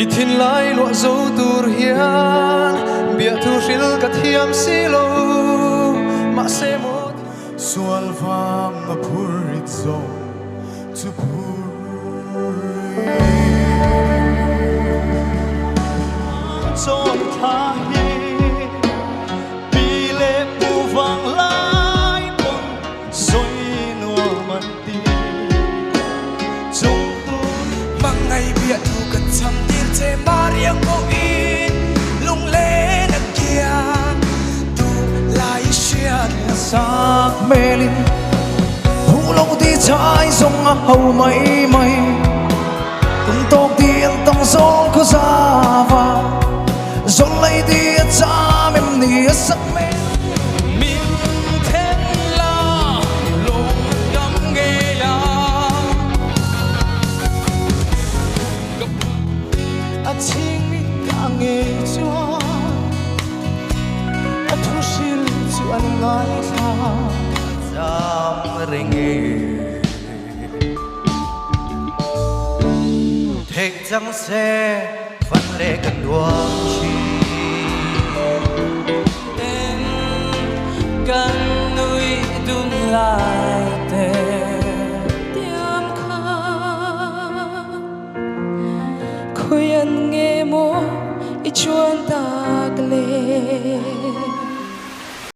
i thin lai lo zo tur hian bia thu ril ka thiam si lo ma se mo sual vang a phurit zo chu phuri chọn tha hi pi le pu vang lai ton soi no man ti chung tu mang ngày bia thu cất chăm tin che mariang ko in lung le na kia tu lai xian sak melin hu lo ti chai song a hau mai mai tum tok tiên tong song ko sa va zon lai ti cha mem ni sak me min then la long gam ge ya a ching mi ka nge cho a thu sil chu an ngai tha jam ringe thek jang se van le kan duang chi em kan nui dum lai te tiam kha khoi an nge mo i chuan tak le